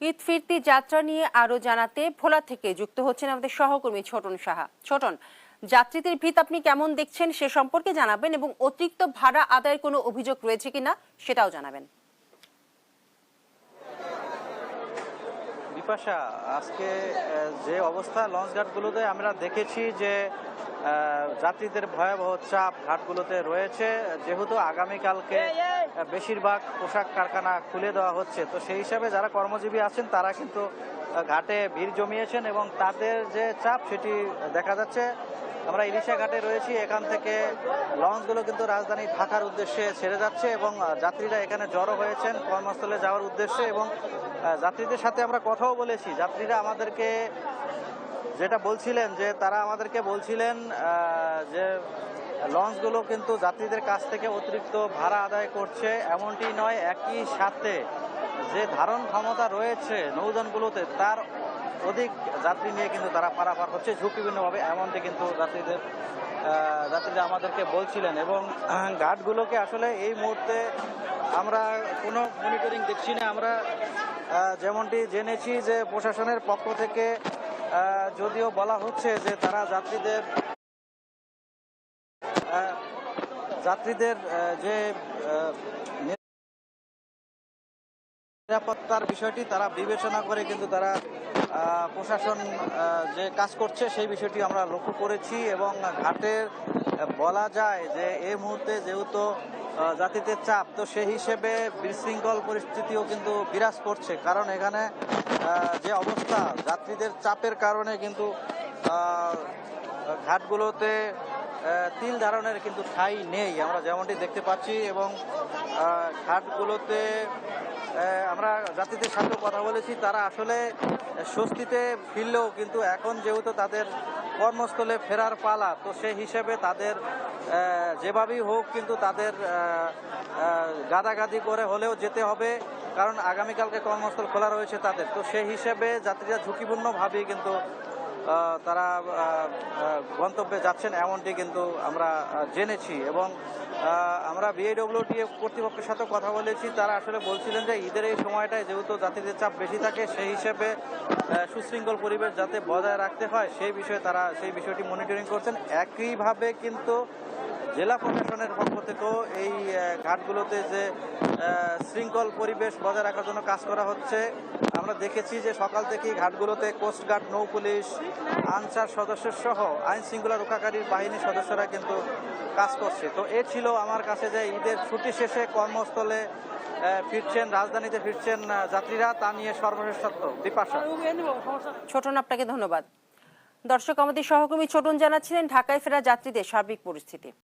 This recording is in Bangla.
ঈদ ফিরতি যাত্রা নিয়ে আরো জানাতে ভোলা থেকে যুক্ত হচ্ছেন আমাদের সহকর্মী ছোটন সাহা। ছোটন, যাত্রীদের ভিড় আপনি কেমন দেখছেন সে সম্পর্কে জানাবেন এবং অতিরিক্ত ভাড়া আদায়ের কোনো অভিযোগ রয়েছে কিনা সেটাও জানাবেন। বিপাশা, আজকে যে অবস্থা লঞ্চ ঘাটগুলোতে আমরা দেখেছি যে যাত্রীদের ভয়াবহ চাপ ঘাটগুলোতে রয়েছে, যেহেতু আগামীকালকে বেশিরভাগ পোশাক কারখানা খুলে দেওয়া হচ্ছে, তো সেই হিসাবে যারা কর্মজীবী আছেন তারা কিন্তু ঘাটে ভিড় জমিয়েছেন এবং তাদের যে চাপ সেটি দেখা যাচ্ছে। আমরা ইলিশা ঘাটে রয়েছি, এখান থেকে লঞ্চগুলো কিন্তু রাজধানী ঢাকার উদ্দেশ্যে ছেড়ে যাচ্ছে এবং যাত্রীরা এখানে জড়ো হয়েছেন কর্মস্থলে যাওয়ার উদ্দেশ্যে। এবং যাত্রীদের সাথে আমরা কথাও বলেছি, যাত্রীরা আমাদেরকে যেটা বলছিলেন যে তারা আমাদেরকে বলছিলেন যে লঞ্চগুলো কিন্তু যাত্রীদের কাছ থেকে অতিরিক্ত ভাড়া আদায় করছে এমনটি নয়, একই সাথে যে ধারণ ক্ষমতা রয়েছে নৌযানগুলোতে তার অধিক যাত্রী নিয়ে কিন্তু তারা পারাপার হচ্ছে ঝুঁকিপূর্ণভাবে, এমনটি কিন্তু যাত্রীরা আমাদেরকে বলছিলেন। এবং ঘাটগুলোকে আসলে এই মুহূর্তে আমরা কোনো মনিটরিং দেখছি না। আমরা যেমনটি জেনেছি যে প্রশাসনের পক্ষ থেকে যদিও বলা হচ্ছে যে তারা যাত্রীদের যে নিরাপত্তার বিষয়টি তারা বিবেচনা করে কিন্তু তারা প্রশাসন যে কাজ করছে সেই বিষয়টি আমরা লক্ষ্য করেছি। এবং ঘাটের বলা যায় যে এই মুহূর্তে যেহেতু যাত্রীদের চাপ, তো সেই হিসেবে বিশৃঙ্খল পরিস্থিতিও কিন্তু বিরাজ করছে, কারণ এখানে যে অবস্থা যাত্রীদের চাপের কারণে কিন্তু ঘাটগুলোতে তিল ধারণের কিন্তু ঠাঁই নেই, আমরা যেমনটি দেখতে পাচ্ছি। এবং ঘাটগুলোতে আমরা যাত্রীদের সাথে কথা বলেছি, তারা আসলে স্বস্তিতে ফিরলেও কিন্তু এখন যেহেতু তাদের কর্মস্থলে ফেরার পালা, তো সেই হিসেবে তাদের যেভাবেই হোক কিন্তু তাদের গাদাগাদি করে হলেও যেতে হবে, কারণ আগামীকালকে কর্মস্থল খোলা রয়েছে তাদের। তো সেই হিসেবে যাত্রীরা ঝুঁকিপূর্ণভাবেই কিন্তু তারা গন্তব্যে যাচ্ছেন এমনটি কিন্তু আমরা জেনেছি। এবং আমরা বিআইডব্লিউটি কর্তৃপক্ষের সাথে কথা বলেছি, তারা আসলে বলছিলেন যে ঈদের এই সময়টায় যেহেতু যাত্রীদের চাপ বেশি থাকে, সেই হিসেবে সুশৃঙ্খল পরিবেশ যাতে বজায় রাখতে হয় সেই বিষয়ে তারা সেই বিষয়টি মনিটরিং করছেন। একইভাবে কিন্তু জেলা প্রশাসনের পক্ষ থেকেও এই ঘাটগুলোতে যে শৃঙ্খল পরিবেশ বজায় রাখার জন্য কাজ করা হচ্ছে। আমরা দেখেছি যে সকাল থেকেই ঘাটগুলোতে কোস্টগার্ড, নৌ পুলিশ, আনসার সদস্য সহ আইন শৃঙ্খলা রক্ষাকারী বাহিনীর সদস্যরা কিন্তু কাজ করছে। তো এ ছিল আমার কাছে যে ঈদের ছুটি শেষে কর্মস্থলে ফিরছেন, রাজধানীতে ফিরছেন যাত্রীরা, তা নিয়ে সর্বশেষ তথ্য। বিপাশা। ছোটন, আপনাকে ধন্যবাদ। দর্শক, আমাদের সহকর্মী ছোটন জানাচ্ছিলেন ঢাকায় ফেরা যাত্রীদের সার্বিক পরিস্থিতি।